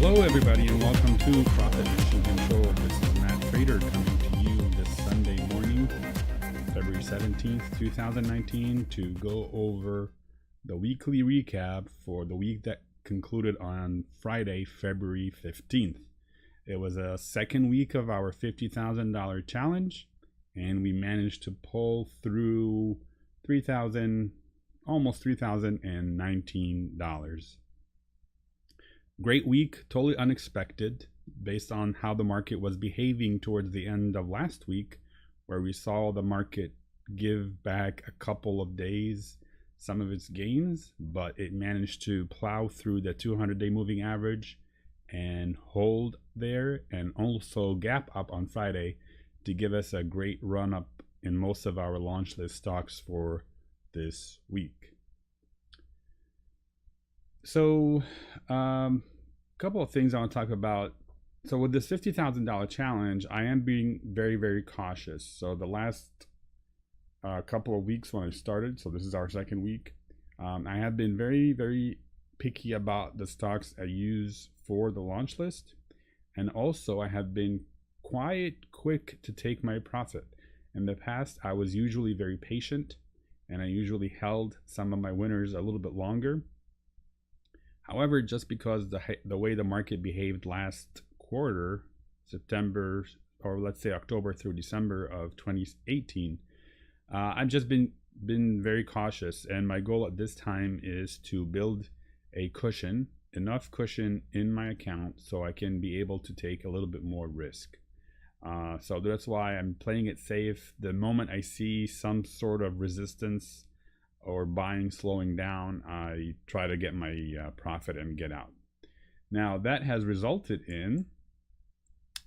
Hello, everybody, and welcome to Profit Mission Control. This is Matt Trader coming to you this Sunday morning, February 17th, 2019, to go over the weekly recap for the week that concluded on Friday, February 15th. It was a second week of our $50,000 challenge, and we managed to pull through almost $3,019. Great week, totally unexpected based on how the market was behaving towards the end of last week, where we saw the market give back a couple of days some of its gains, but it managed to plow through the 200-day moving average and hold there, and also gap up on Friday to give us a great run up in most of our launch list stocks for this week. So couple of things I want to talk about. So with this $50,000 challenge, I am being very, very cautious. So the last couple of weeks when I started, so this is our second week, I have been very, very picky about the stocks I use for the launch list. And also I have been quick to take my profit. In the past, I was usually very patient, and I usually held some of my winners a little bit longer. However, just because the way the market behaved last quarter, September, or let's say October through December of 2018, I've just been very cautious, and my goal at this time is to build a cushion, enough cushion in my account so I can be able to take a little bit more risk. So that's why I'm playing it safe. The moment I see some sort of resistance or buying slowing down, I try to get my profit and get out. Now that has resulted in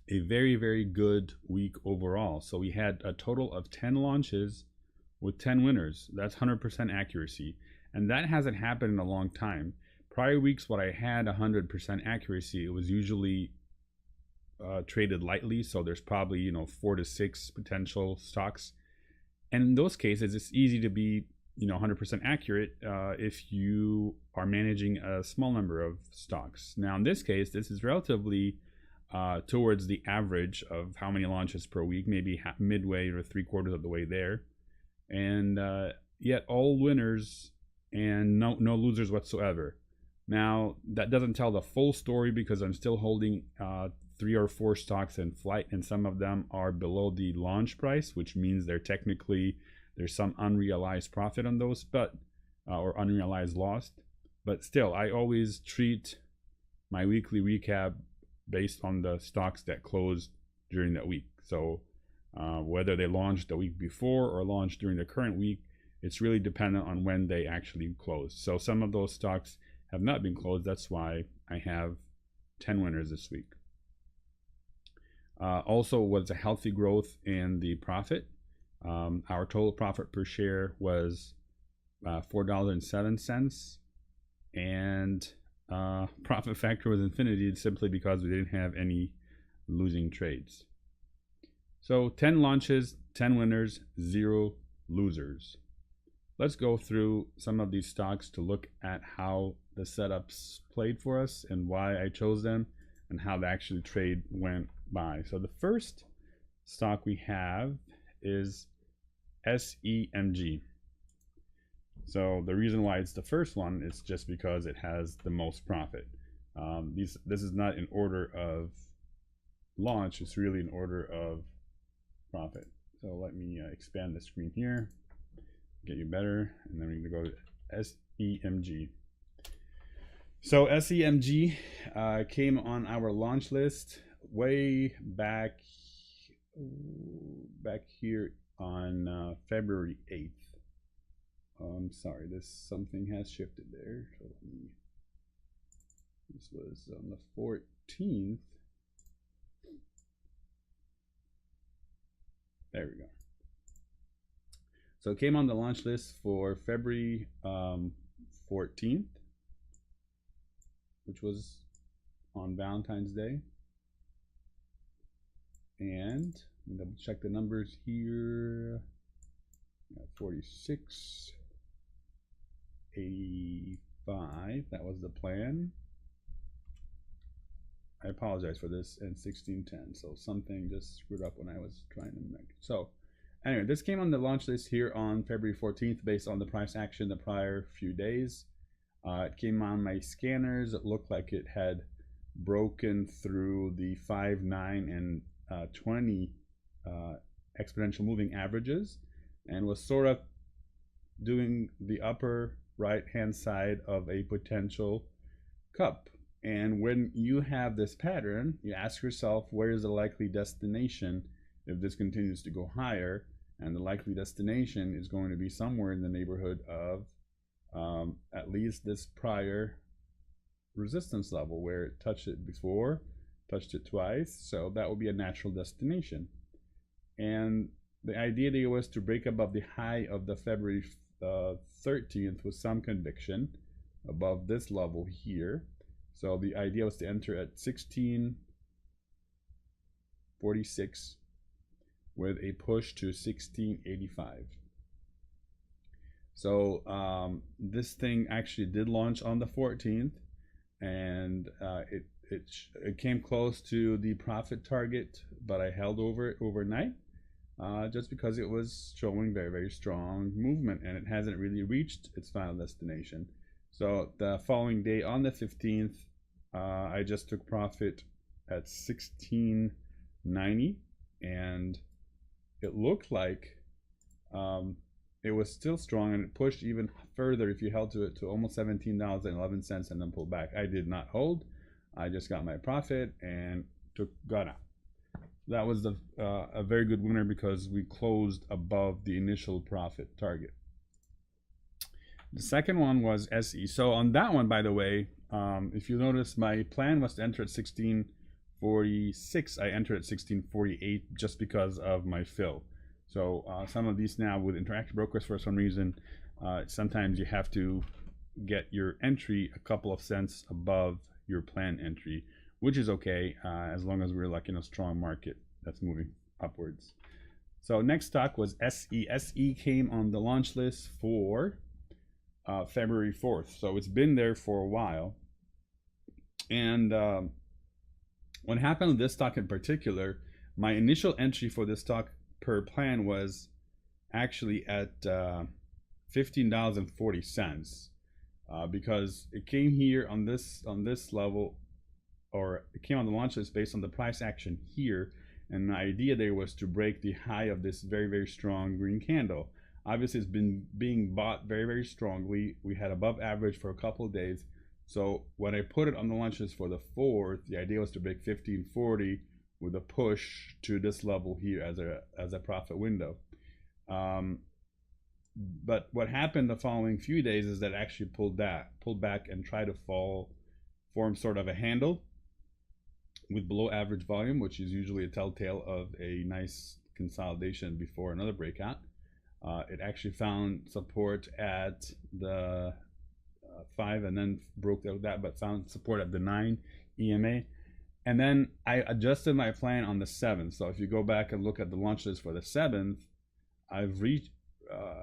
a very, very good week overall. So we had a total of 10 launches with 10 winners. That's 100% accuracy, and that hasn't happened in a long time. Prior weeks when I had 100% accuracy, it was usually traded lightly, so there's probably 4 to 6 potential stocks, and in those cases it's easy to be 100% accurate if you are managing a small number of stocks. Now in this case, this is relatively towards the average of how many launches per week, maybe midway or 3/4 of the way there, and yet all winners and no losers whatsoever. Now that doesn't tell the full story, because I'm still holding 3 or 4 stocks in flight, and some of them are below the launch price, which means there's some unrealized profit on those, but or unrealized loss. But still, I always treat my weekly recap based on the stocks that closed during that week. So whether they launched the week before or launched during the current week, it's really dependent on when they actually closed. So some of those stocks have not been closed. That's why I have 10 winners this week. Also was a healthy growth in the profit. Our total profit per share was $4.07, and profit factor was infinity, simply because we didn't have any losing trades. So 10 launches, 10 winners, 0 losers. Let's go through some of these stocks to look at how the setups played for us and why I chose them and how the actual trade went by. So the first stock we have is SEMG. So the reason why it's the first one is just because it has the most profit. This is not in order of launch, it's really in order of profit. So let me expand the screen here, get you better, and then we're going to go to SEMG. So SEMG came on our launch list way back here on February 8th. Sorry, something has shifted there. So this was on the 14th. There we go. So it came on the launch list for February 14th, which was on Valentine's Day. And I'm gonna check the numbers here. 46.85. That was the plan. I apologize for this, and 1610. So something just screwed up when I was trying to make it. So anyway, this came on the launch list here on February 14th based on the price action the prior few days. It came on my scanners. It looked like it had broken through the 5, 9, and 20 exponential moving averages and was sort of doing the upper right hand side of a potential cup. And when you have this pattern, you ask yourself, where is the likely destination if this continues to go higher? And the likely destination is going to be somewhere in the neighborhood of at least this prior resistance level where it touched it before, touched it twice. So that would be a natural destination. And the idea there was to break above the high of the February 13th with some conviction above this level here. So the idea was to enter at 1646 with a push to 1685. So this thing actually did launch on the 14th, and it came close to the profit target, but I held over it overnight just because it was showing very, very strong movement, and it hasn't really reached its final destination. So the following day on the 15th, I just took profit at 1690, and it looked like it was still strong, and it pushed even further if you held to it to almost $17.11 and then pulled back. I did not hold. I just got my profit and got out. That was a very good winner because we closed above the initial profit target. The second one was SE. So on that one, by the way, if you notice, my plan was to enter at 1646. I entered at 1648 just because of my fill. So some of these now with Interactive Brokers, for some reason, sometimes you have to get your entry a couple of cents above your planned entry, which is okay as long as we're like in a strong market that's moving upwards. So next stock was SE. SE came on the launch list for February 4th. So it's been there for a while. And what happened with this stock in particular, my initial entry for this stock per plan was actually at $15.40 because it came here on this level, or it came on the launch list based on the price action here, and the idea there was to break the high of this very, very strong green candle. Obviously it's been being bought very, very strongly. We had above average for a couple of days. So when I put it on the launch list for the 4th, the idea was to break 1540 with a push to this level here as a profit window. But what happened the following few days is that it actually pulled back and tried to form sort of a handle with below average volume, which is usually a telltale of a nice consolidation before another breakout. It actually found support at the 5 and then broke out that, but found support at the 9 EMA. And then I adjusted my plan on the 7th. So if you go back and look at the launch list for the 7th, I've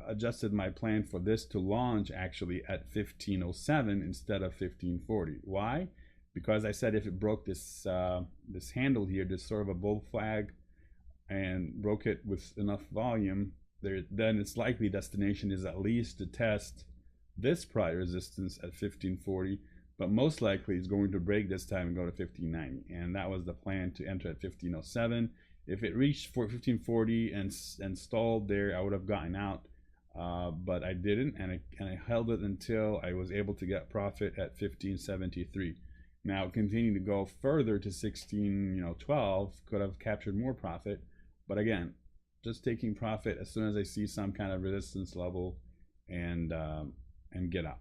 adjusted my plan for this to launch actually at 1507 instead of 1540. Why? Because I said if it broke this this handle here, this sort of a bull flag, and broke it with enough volume, then its likely destination is at least to test this prior resistance at 1540. But most likely it's going to break this time and go to 1590, and that was the plan, to enter at 1507. If it reached 1540 and stalled there, I would have gotten out, but I didn't, and I held it until I was able to get profit at 1573. Now continuing to go further to 1612 could have captured more profit, but again, just taking profit as soon as I see some kind of resistance level and get out.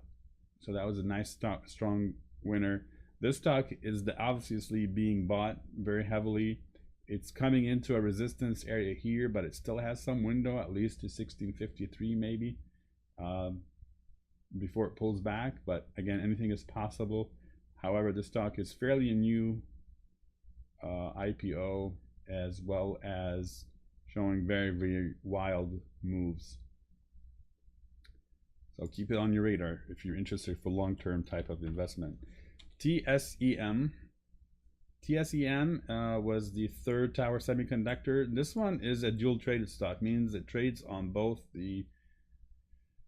So that was a nice strong winner. This stock is obviously being bought very heavily. It's coming into a resistance area here, but it still has some window, at least to 1653 maybe, before it pulls back. But again, anything is possible. However, the stock is fairly a new IPO, as well as showing very, very wild moves. So keep it on your radar if you're interested for long-term type of investment. TSEM TSEM was the third tower semiconductor. This one is a dual traded stock, means it trades on both the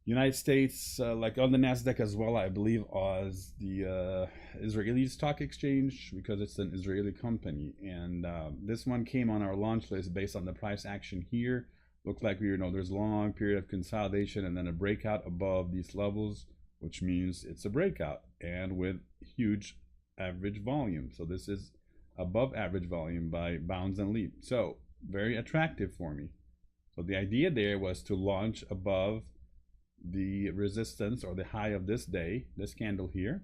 United States, like on the Nasdaq as well, I believe, as the Israeli stock exchange, because it's an Israeli company. And this one came on our launch list based on the price action here. Looked like there's a long period of consolidation and then a breakout above these levels, which means it's a breakout and with huge average volume. So this is above average volume by bounds and leap. So very attractive for me. So the idea there was to launch above the resistance or the high of this day, this candle here,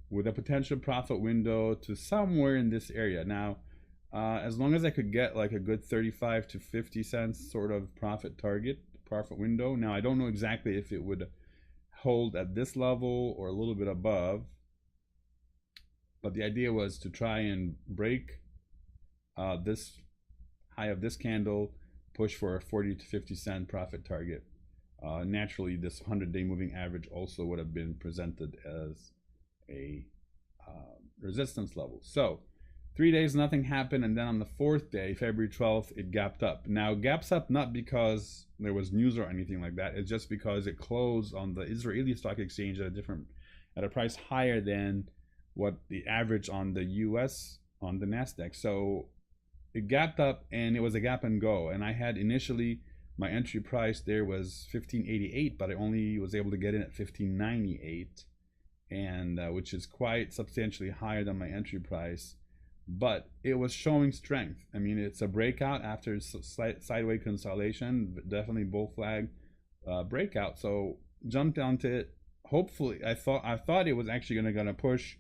with a potential profit window to somewhere in this area. Now, as long as I could get like a good 35 to 50 cents sort of profit window. Now, I don't know exactly if it would hold at this level or a little bit above, but the idea was to try and break this high of this candle, push for a 40 to 50 cent profit target. Naturally, this 100-day moving average also would have been presented as a resistance level. So 3 days, nothing happened, and then on the fourth day, February 12th, it gapped up. Now, gaps up not because there was news or anything like that. It's just because it closed on the Israeli stock exchange at a price higher than what the average on the US on the Nasdaq. So it gapped up, and it was a gap and go. And I had initially, my entry price there was 1588, but I only was able to get in at 1598, and which is quite substantially higher than my entry price. But it was showing strength. I mean, it's a breakout after sideways consolidation, definitely bull flag breakout. So jumped onto it. Hopefully, I thought it was actually gonna push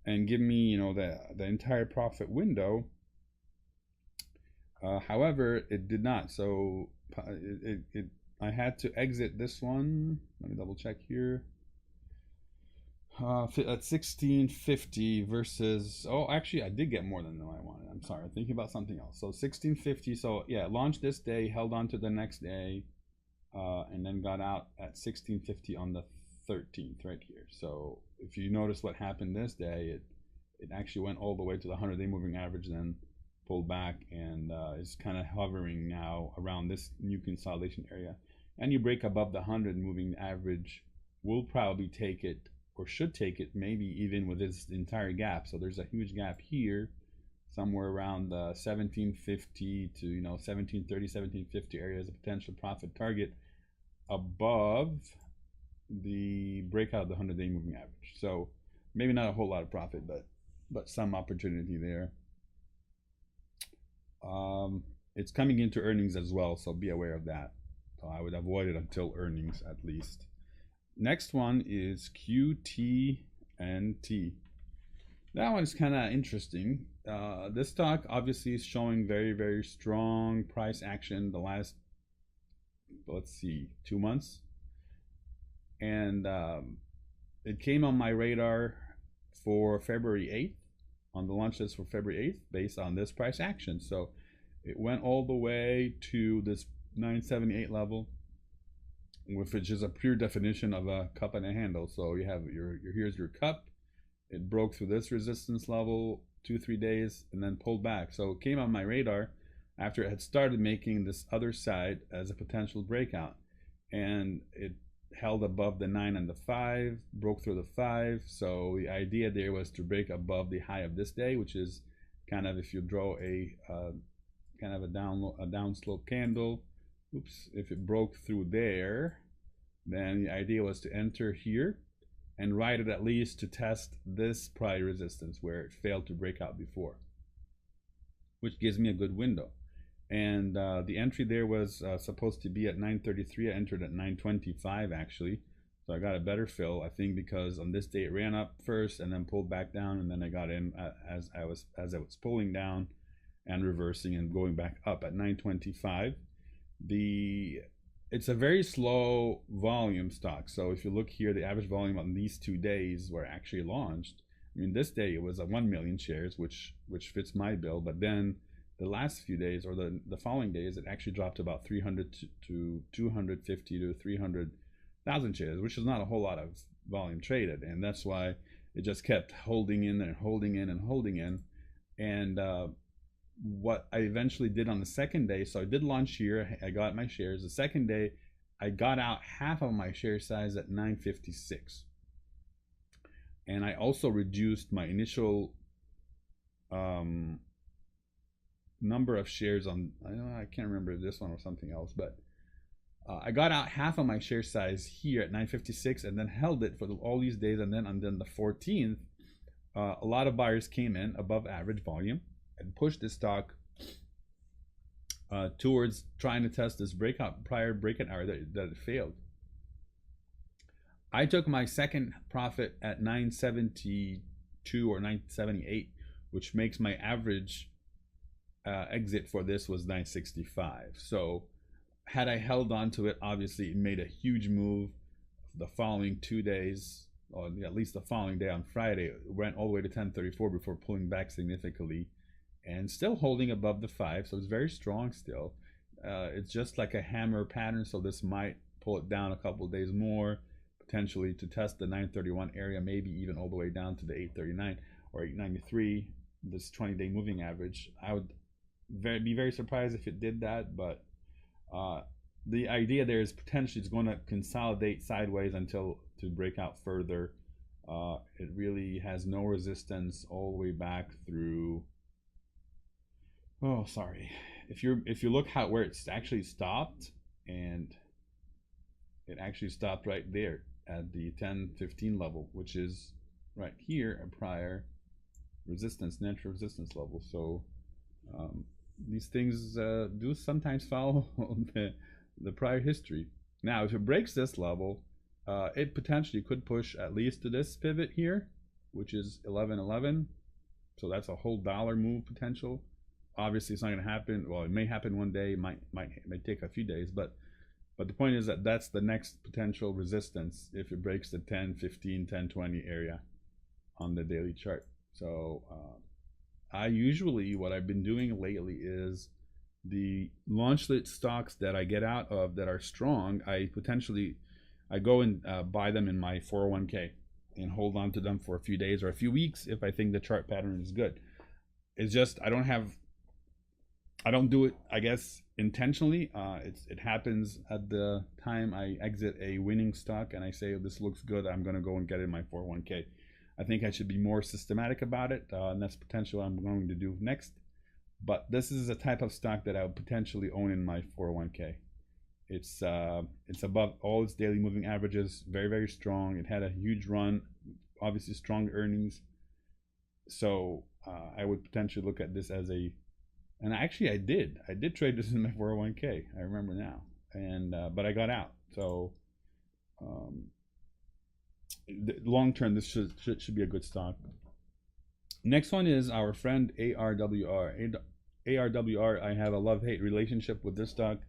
and give me the entire profit window. However, it did not. So I had to exit this one. Let me double check here. At 1650 versus, oh, actually I did get more than I wanted. I'm sorry, I'm thinking about something else. So 1650. So yeah, launched this day, held on to the next day, and then got out at 1650 on the 13th right here. So if you notice what happened this day, it actually went all the way to the 100-day moving average, then pulled back, and is kind of hovering now around this new consolidation area. And you break above the 100 moving average, we'll probably take it, or should take it, maybe even with this entire gap. So there's a huge gap here, somewhere around 1750 to 1730, 1750 area as a potential profit target above the breakout of the 100-day moving average. So maybe not a whole lot of profit, but some opportunity there. It's coming into earnings as well, so be aware of that. So I would avoid it until earnings at least. Next one is QTNT. That one is kind of interesting. This stock obviously is showing very, very strong price action the last, let's see, 2 months. And it came on my radar for February 8th, on the launch list for February 8th, based on this price action. So it went all the way to this 978 level, which is a pure definition of a cup and a handle. So you have here's your cup. It broke through this resistance level 2-3 days and then pulled back. So it came on my radar after it had started making this other side as a potential breakout, and it held above the 9 and the 5, broke through the 5. So the idea there was to break above the high of this day, which is kind of, if you draw a kind of a downslope candle. Oops, if it broke through there, then the idea was to enter here and ride it at least to test this prior resistance where it failed to break out before, which gives me a good window. And the entry there was supposed to be at 933. I entered at 925 actually, so I got a better fill, I think, because on this day it ran up first and then pulled back down, and then I got in as I was pulling down and reversing and going back up at 925. It's a very slow volume stock. So if you look here, the average volume on these 2 days were actually launched. I mean, this day it was at 1 million shares, which fits my bill. But then the last few days, or the following days, it actually dropped to about 300 to 250 to 300,000 shares, which is not a whole lot of volume traded. And that's why it just kept holding in and holding in and holding in. And what I eventually did on the second day, so I did launch here, I got my shares. The second day, I got out half of my share size at 956. And I also reduced my initial um, number of shares on, I can't remember this one or something else, but I got out half of my share size here at 956 and then held it for all these days. And then on the 14th, a lot of buyers came in above average volume and pushed this stock towards trying to test this prior breakout hour that it failed. I took my second profit at 972 or 978, which makes my average exit for this was 965. So had I held on to it, obviously it made a huge move the following 2 days, or at least the following day on Friday. It went all the way to 1034 before pulling back significantly and still holding above the 5. So it's very strong still. It's just like a hammer pattern. So this might pull it down a couple of days more, potentially to test the 931 area, maybe even all the way down to the 839 or 893, this 20-day moving average. I would be very surprised if it did that, but the idea there is potentially it's going to consolidate sideways until to break out further. It really has no resistance all the way back through. Oh, sorry. If you look where it's actually stopped, and it actually stopped right there at the 1015 level, which is right here a prior resistance, natural resistance level. So these things do sometimes follow the prior history. Now, if it breaks this level, it potentially could push at least to this pivot here, which is 1111. So that's a whole dollar move potential. Obviously, it's not going to happen. Well, it may happen one day. It may take a few days, but the point is that that's the next potential resistance if it breaks the 10, 15, 10, 20 area on the daily chart. So I usually, what I've been doing lately is the launch lit stocks that I get out of that are strong, I go and buy them in my 401k and hold on to them for a few days or a few weeks if I think the chart pattern is good. It's just I don't do it, I guess, intentionally. It happens at the time I exit a winning stock and I say, oh, this looks good, I'm going to go and get it in my 401k. I think I should be more systematic about it, and that's potentially what I'm going to do next. But this is a type of stock that I would potentially own in my 401k. It's above all its daily moving averages, very, very strong. It had a huge run, obviously strong earnings. So I would potentially look at this as and actually I did trade this in my 401k. I remember now, and but I got out. So long term, this should be a good stock. Next one is our friend ARWR. ARWR, I have a love-hate relationship with this stock.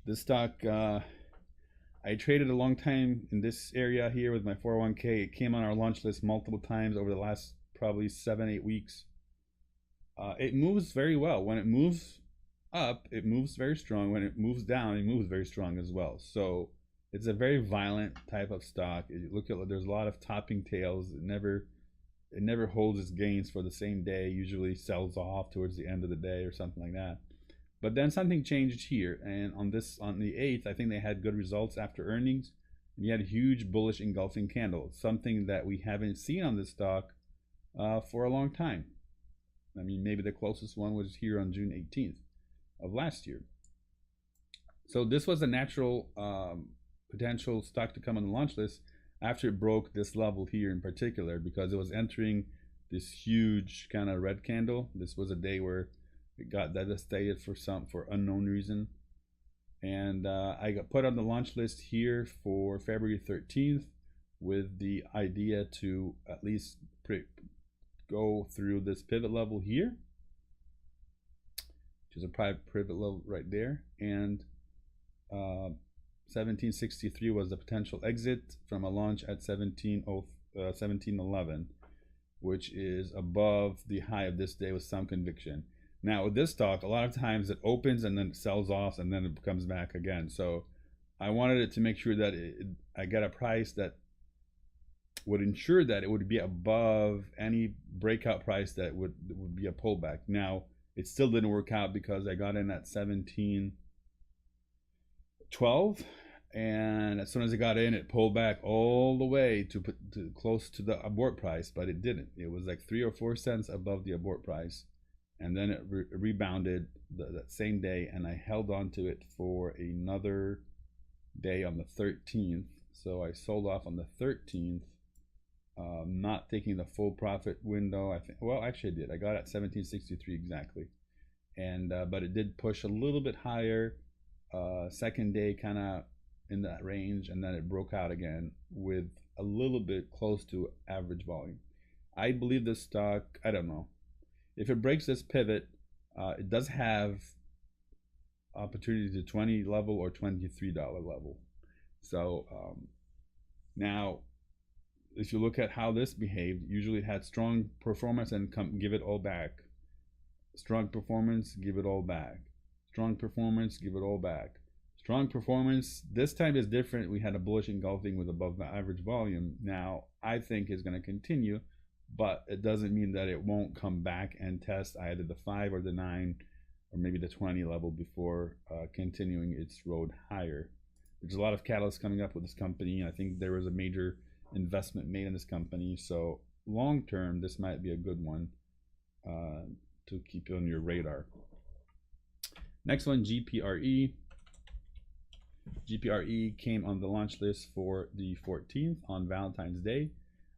This stock, I traded a long time in this area here with my 401k. It came on our launch list multiple times over the last probably 7-8 weeks. It moves very well. When it moves up, it moves very strong. When it moves down, it moves very strong as well. So it's a very violent type of stock. You look at, there's a lot of topping tails. It never holds its gains for the same day. Usually sells off towards the end of the day or something like that. But then something changed here, and on the 8th, I think they had good results after earnings. And you had a huge bullish engulfing candle, something that we haven't seen on this stock for a long time. I mean, maybe the closest one was here on June 18th of last year. So this was a natural potential stock to come on the launch list after it broke this level here in particular, because it was entering this huge kind of red candle. This was a day where it got devastated for unknown reason. And I got put on the launch list here for February 13th with the idea to at least go through this pivot level here, which is a private pivot level right there, and 1763 was the potential exit from a launch at 1711, which is above the high of this day with some conviction. Now with this stock, a lot of times it opens and then it sells off and then it comes back again. So I wanted it to make sure that I get a price that would ensure that it would be above any breakout price that would be a pullback. Now, it still didn't work out because I got in at 17.12, and as soon as I got in, it pulled back all the way to close to the abort price, but it didn't. It was like 3 or 4 cents above the abort price, and then it rebounded that same day, and I held on to it for another day on the 13th. So I sold off on the 13th, not taking the full profit window. I think, well, actually I did. I got at 17.63 exactly, and but it did push a little bit higher. Second day kind of in that range, and then it broke out again with a little bit close to average volume. I believe this stock, I don't know if it breaks this pivot. It does have opportunity to 20 level or $23 level. So now if you look at how this behaved, usually it had strong performance and give it all back. Strong performance, give it all back. Strong performance, give it all back. Strong performance this time is different. We had a bullish engulfing with above average volume. Now I think is going to continue, but it doesn't mean that it won't come back and test either the 5 or the 9 or maybe the 20 level before continuing its road higher. There's a lot of catalysts coming up with this company. I think there was a major investment made in this company, so long term this might be a good one to keep on your radar. Next one, GPRE. GPRE came on the launch list for the 14th on Valentine's Day,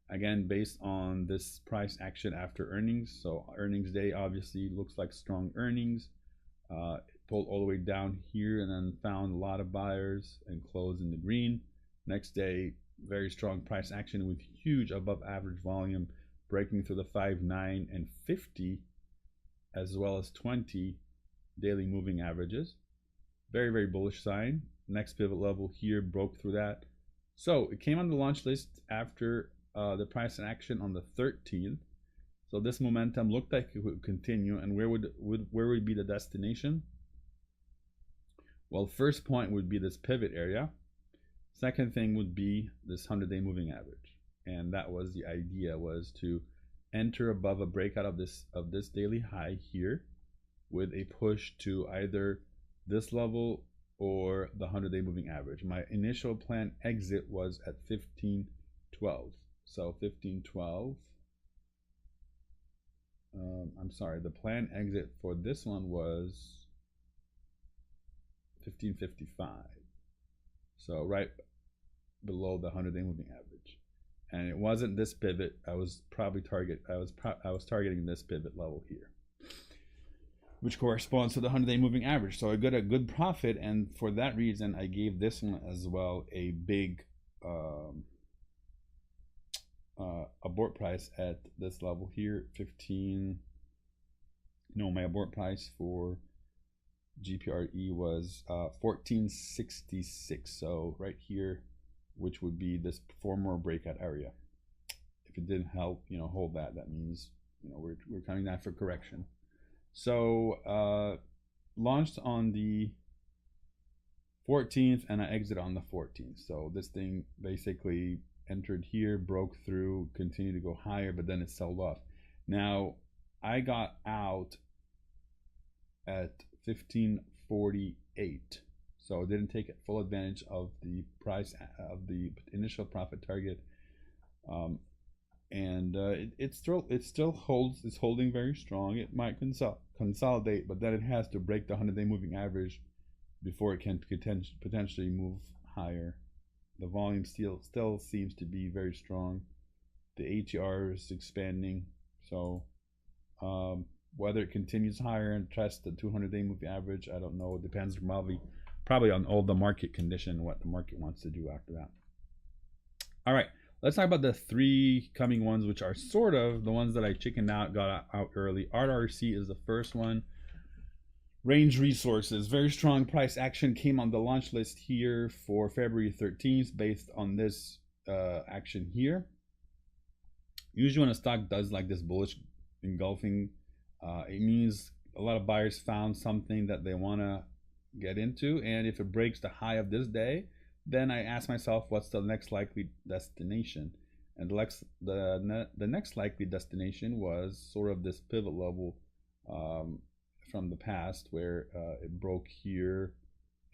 again based on this price action after earnings. So earnings day obviously looks like strong earnings. It pulled all the way down here and then found a lot of buyers and closed in the green. Next day, very strong price action with huge above average volume, breaking through the 5, 9, and 50 as well as 20 daily moving averages. Very, very bullish sign. Next pivot level here broke through that. So it came on the launch list after the price action on the 13th. So this momentum looked like it would continue, and where would be the destination? Well, first point would be this pivot area. Second thing would be this 100-day moving average, and that was the idea, was to enter above a breakout of this daily high here with a push to either this level or the 100-day moving average. My initial plan exit was at 15.12. So 15.12. I'm sorry, the plan exit for this one was 15.55. So right below the 100-day moving average. And it wasn't this pivot. I was targeting this pivot level here, which corresponds to the 100-day moving average. So I got a good profit, and for that reason I gave this one as well a big abort price at this level here, 15. No, my abort price for GPRE was 1466. So right here, which would be this former breakout area. If it didn't help, hold that. That means we're coming down for correction. So launched on the 14th and I exit on the 14th. So this thing basically entered here, broke through, continued to go higher, but then it sold off. Now I got out at 15.48, so I didn't take full advantage of the price of the initial profit target, and it still holds. It's holding very strong. It might consolidate, but then it has to break the 100-day moving average before it can potentially move higher. The volume still seems to be very strong. The ATR is expanding, so whether it continues higher and tests the 200-day moving average, I don't know. It depends probably on all the market condition, what the market wants to do after that. All right, let's talk about the 3 coming ones, which are sort of the ones that I chickened out, got out early. RRC is the first one. Range Resources, very strong price action, came on the launch list here for February 13th based on this action here. Usually when a stock does like this bullish engulfing, it means a lot of buyers found something that they want to get into, and if it breaks the high of this day, then I ask myself, what's the next likely destination? And the next likely destination was sort of this pivot level um, from the past where it broke here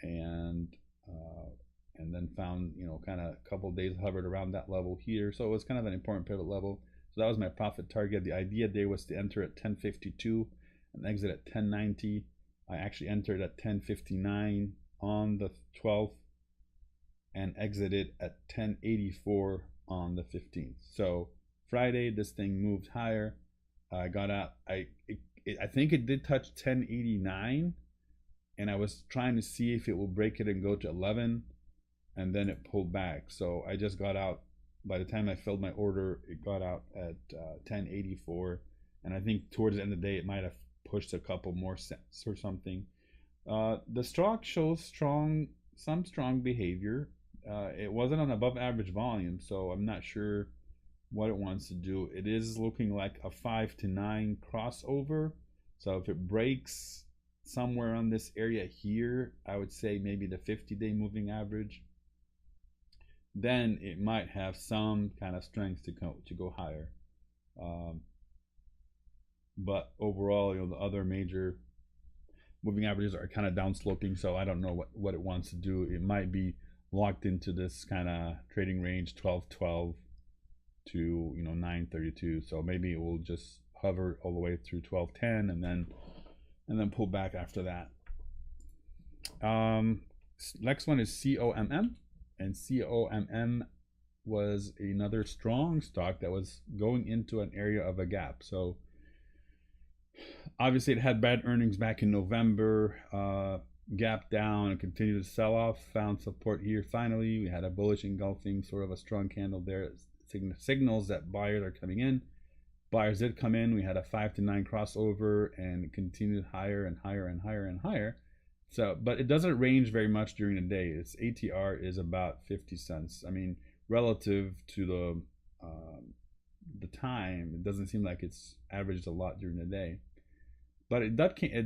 and uh, and then found, kind of a couple of days hovered around that level here. So it was kind of an important pivot level. So that was my profit target. The idea there was to enter at 1052 and exit at 1090. I actually entered at 1059 on the 12th and exited at 1084 on the 15th. So Friday, this thing moved higher. I got out. I think it did touch 1089, and I was trying to see if it will break it and go to 11, and then it pulled back. So I just got out. By the time I filled my order, it got out at 1084, and I think towards the end of the day, it might have pushed a couple more cents or something. The stock shows some strong behavior. It wasn't on above average volume, so I'm not sure what it wants to do. It is looking like a 5 to 9 crossover. So if it breaks somewhere on this area here, I would say maybe the 50-day moving average, then it might have some kind of strength to go higher. But overall, the other major moving averages are kind of downsloping, so I don't know what it wants to do. It might be locked into this kind of trading range 1212 to 932. So maybe it will just hover all the way through 1210 and then pull back after that. Next one is COMM, and COMM was another strong stock that was going into an area of a gap. So obviously it had bad earnings back in November, gap down and continued to sell off, found support here. Finally, we had a bullish engulfing, sort of a strong candle there. Signals that buyers are coming in. Buyers did come in. We had a 5 to 9 crossover and it continued higher and higher and higher and higher. So, but it doesn't range very much during the day. Its ATR is about 50 cents. I mean, relative to the time, it doesn't seem like it's averaged a lot during the day. But it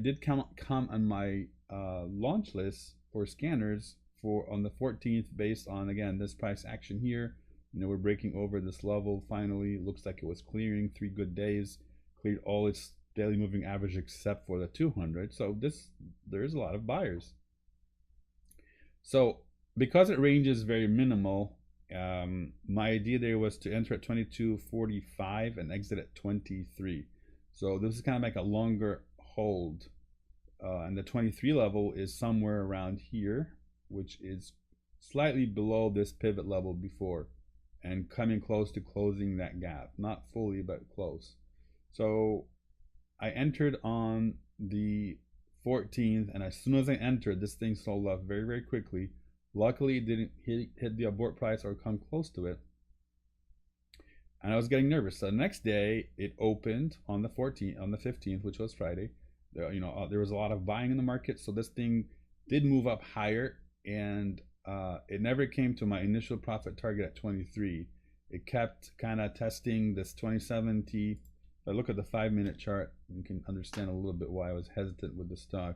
did come on my launch list for scanners on the 14th, based on, again, this price action here. We're breaking over this level finally. It looks like it was clearing 3 good days, cleared all its daily moving average except for the 200. So there's a lot of buyers. So because it ranges very minimal, my idea there was to enter at 22.45 and exit at 23. So this is kind of like a longer hold, and the 23 level is somewhere around here, which is slightly below this pivot level before and coming close to closing that gap. Not fully, but close. So I entered on the 14th, and as soon as I entered, this thing sold off very, very quickly. Luckily, it didn't hit the abort price or come close to it, and I was getting nervous. So the next day, it opened on the 15th, which was Friday. There was a lot of buying in the market, so this thing did move up higher, and it never came to my initial profit target at 23. It kept kind of testing this 2070. If I look at the 5-minute chart, you can understand a little bit why I was hesitant with the stock.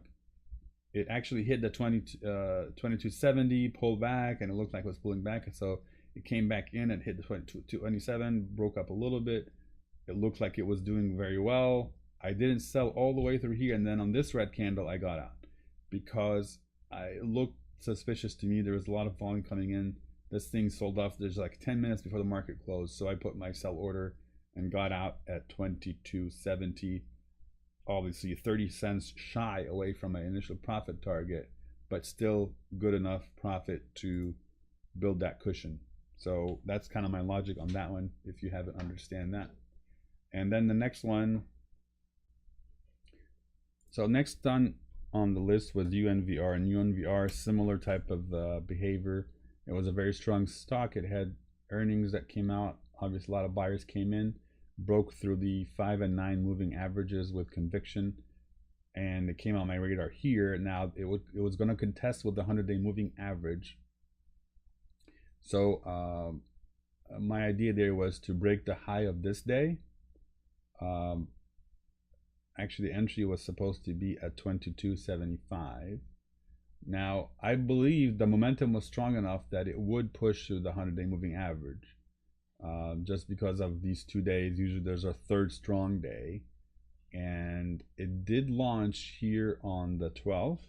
It actually hit the 2270, pulled back, and it looked like it was pulling back. So it came back in and hit the 2227, broke up a little bit. It looked like it was doing very well. I didn't sell all the way through here, and then on this red candle, I got out because it looked suspicious to me. There was a lot of volume coming in. This thing sold off. There's like 10 minutes before the market closed, so I put my sell order and got out at 2270. Obviously 30 cents shy away from my initial profit target, but still good enough profit to build that cushion. So that's kind of my logic on that one, if you haven't understand that. And then the next one, so next on the list was UNVR, and UNVR, similar type of behavior. It was a very strong stock. It had earnings that came out. Obviously a lot of buyers came in, broke through the 5 and 9 moving averages with conviction, and it came on my radar here. Now it was going to contest with the 100-day moving average. So my idea there was to break the high of this day. Actually, the entry was supposed to be at 22.75. Now I believe the momentum was strong enough that it would push through the 100-day moving average. just because of these 2 days. Usually there's a third strong day, and it did launch here on the 12th,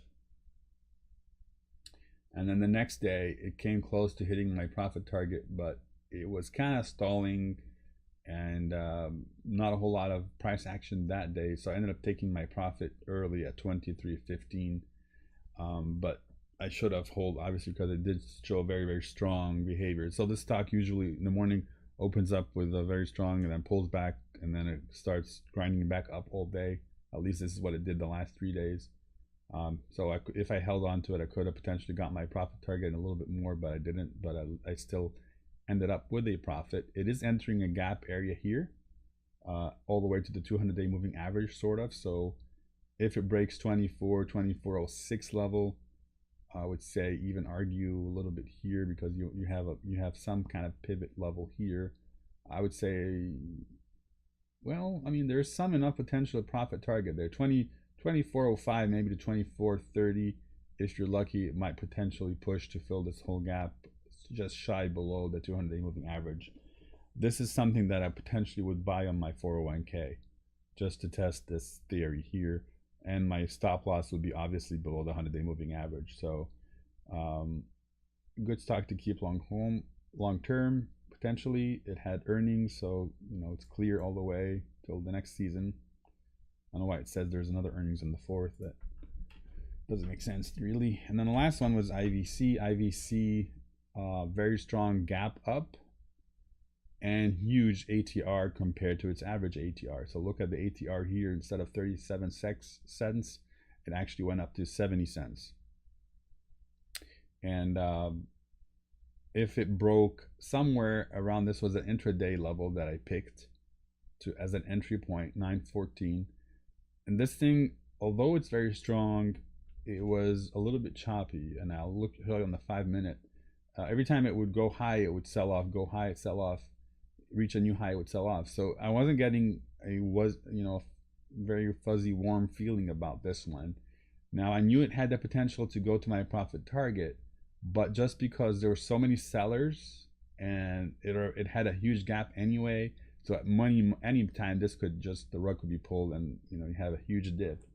and then the next day it came close to hitting my profit target, but it was kind of stalling, and not a whole lot of price action that day, so I ended up taking my profit early at 23.15. But I should have hold, obviously, because it did show very, very strong behavior. So this stock usually in the morning opens up with a very strong and then pulls back, and then it starts grinding back up all day. At least this is what it did the last 3 days. So if I held on to it, I could have potentially got my profit target a little bit more, but I didn't. But I still ended up with a profit. It is entering a gap area here, all the way to the 200-day moving average, sort of. So if it breaks 24.06 level, I would say even argue a little bit here, because you have some kind of pivot level here. I would say, well, I mean, there's some enough potential profit target there. 24.05 maybe to 24.30. If you're lucky, it might potentially push to fill this whole gap just shy below the 200-day moving average. This is something that I potentially would buy on my 401k just to test this theory here. And my stop loss would be obviously below the 100-day moving average. So good stock to keep long term. Potentially, it had earnings, so it's clear all the way till the next season. I don't know why it says there's another earnings in the 4th. That doesn't make sense really. And then the last one was IVC. IVC, very strong gap up and huge ATR compared to its average ATR. So look at the ATR here. Instead of 37 cents, it actually went up to 70 cents. And if it broke somewhere around, this was an intraday level that I picked as an entry point, 914. And this thing, although it's very strong, it was a little bit choppy. And I'll look on the 5-minute. Every time it would go high, it would sell off, go high, sell off, reach a new high, it would sell off. So I wasn't getting very fuzzy, warm feeling about this one. Now I knew it had the potential to go to my profit target, but just because there were so many sellers and it had a huge gap anyway, so at any time this could just, the rug could be pulled, and you have a huge dip.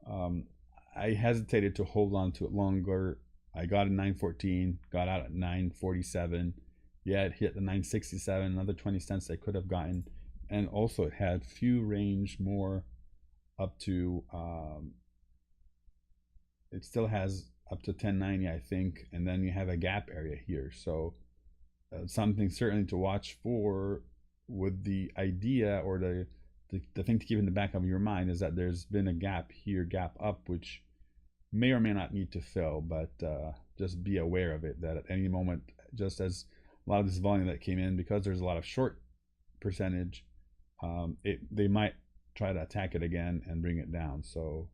I hesitated to hold on to it longer. I got at 914, got out at 947. Yeah, it hit the 967, another 20 cents I could have gotten. And also it had few range more up to, it still has up to 1090, I think. And then you have a gap area here. So something certainly to watch for, with the idea, or the thing to keep in the back of your mind, is that there's been a gap here, gap up, which may or may not need to fill, but just be aware of it, that at any moment, just as a lot of this volume that came in, because there's a lot of short percentage, they might try to attack it again and bring it down. So,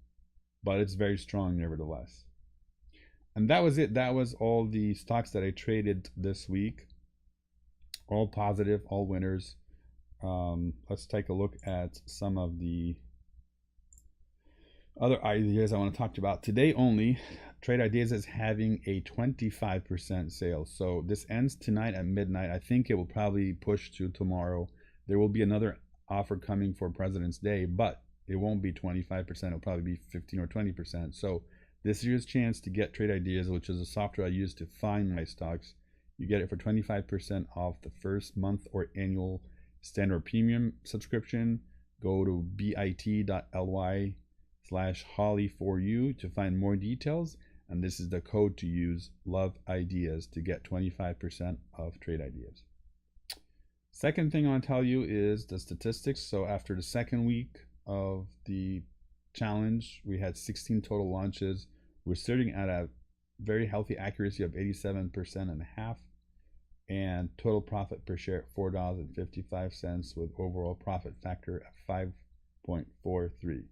but it's very strong nevertheless. And that was it. That was all the stocks that I traded this week. All positive, all winners. Let's take a look at some of the other ideas I want to talk about today. Only Trade Ideas is having a 25% sale. So this ends tonight at midnight. I think it will probably push to tomorrow. There will be another offer coming for President's Day, but it won't be 25%. It'll probably be 15 or 20%. So this is your chance to get Trade Ideas, which is a software I use to find my stocks. You get it for 25% off the first month or annual standard premium subscription. Go to bit.ly/Holly4U to find more details. And this is the code to use, Love Ideas, to get 25% of Trade Ideas. Second thing I want to tell you is the statistics. So after the second week of the challenge, we had 16 total launches. We're sitting at a very healthy accuracy of 87.5%, and total profit per share at $4.55, with overall profit factor at 5.43.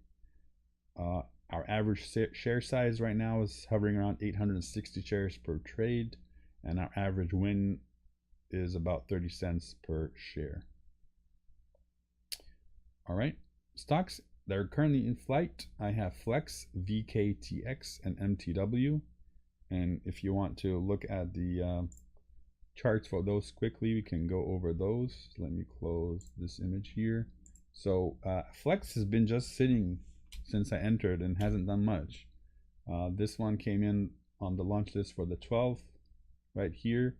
Our average share size right now is hovering around 860 shares per trade, and our average win is about 30 cents per share. All right, stocks that are currently in flight, I have Flex, VKTX, and MTW. And if you want to look at the charts for those quickly. We can go over those. Let me close this image here. So Flex has been just sitting since I entered and hasn't done much. This one came in on the launch list for the 12th right here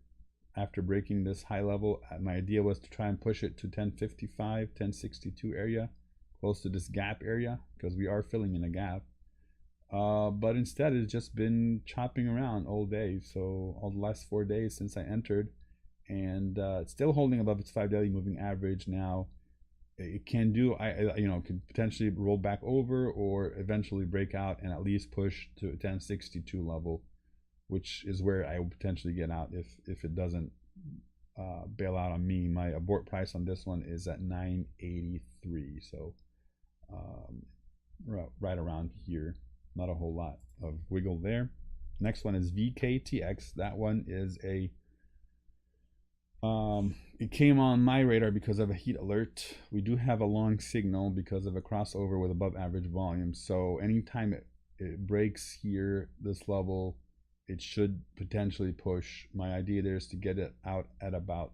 after breaking this high level. My idea was to try and push it to 1055, 1062 area, close to this gap area, because we are filling in a gap. But instead it's just been chopping around all day, so all the last 4 days since I entered, and it's still holding above its 5-daily moving average. Now it can do, could potentially roll back over or eventually break out and at least push to 1062 level, which is where I will potentially get out if it doesn't bail out on me. My abort price on this one is at 983, so right around here. Not a whole lot of wiggle there. Next one is VKTX. That one is a it came on my radar because of a heat alert. We do have a long signal because of a crossover with above average volume, so anytime it breaks here this level, it should potentially push. My idea there is to get it out at about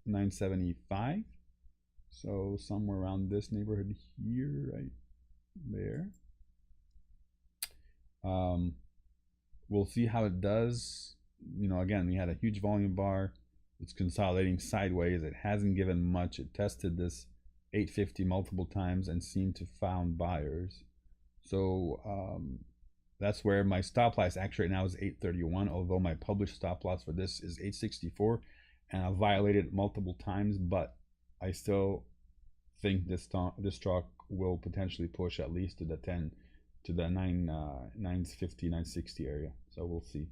975, so somewhere around this neighborhood here, right there. We'll see how it does. Again, we had a huge volume bar. It's consolidating sideways. It hasn't given much. It tested this 850 multiple times and seemed to found buyers. So that's where my stop loss actually right now is 831, although my published stop loss for this is 864, and I violated it multiple times, but I still think this stock will potentially push at least to the 950, 960 area. So we'll see.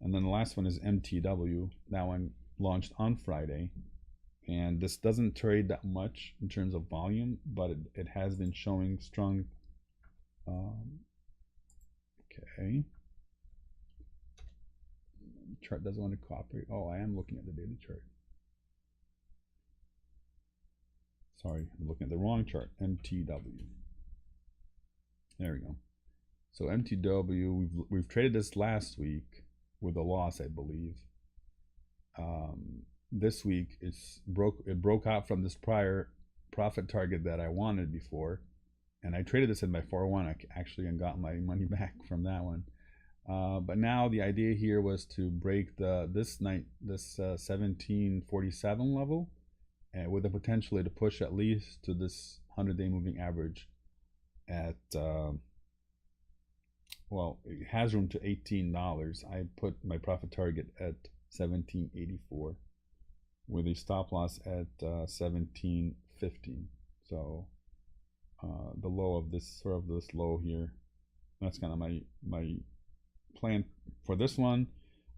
And then the last one is MTW. That one launched on Friday, and this doesn't trade that much in terms of volume, but it has been showing strong. Okay. Chart doesn't want to cooperate. Oh, I am looking at the daily chart. Sorry, I'm looking at the wrong chart. MTW. There we go. So MTW, we've traded this last week with a loss, I believe. This week it broke out from this prior profit target that I wanted before, and I traded this in my 401 actually and got my money back from that one. But now the idea here was to break this 1747 level, and with the potential to push at least to this 100-day moving average at well, it has room to $18. I put my profit target at 1784 with a stop loss at 1715. So the low of this low here, that's kind of my plan for this one.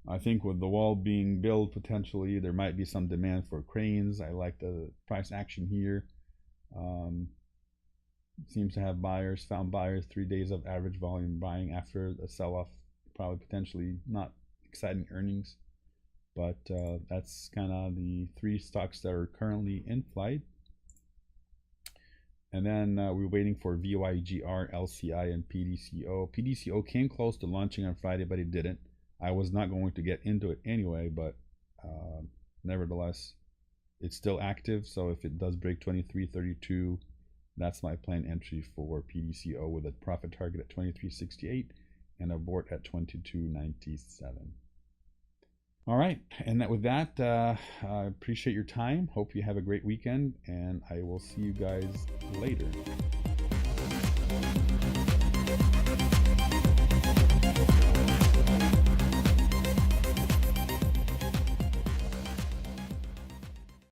I think with the wall being built, potentially there might be some demand for cranes. I like the price action here. Seems to have found buyers. 3 days of average volume buying after a sell-off, probably potentially not exciting earnings, but that's kind of the 3 stocks that are currently in flight. And then we're waiting for VYGR, LCI, and PDCO. PDCO came close to launching on Friday, but it didn't. I was not going to get into it anyway, but nevertheless, it's still active. So if it does break 23.32, that's my planned entry for PDCO with a profit target at 23.68 and abort at 22.97. All right, and with that, I appreciate your time. Hope you have a great weekend, and I will see you guys later.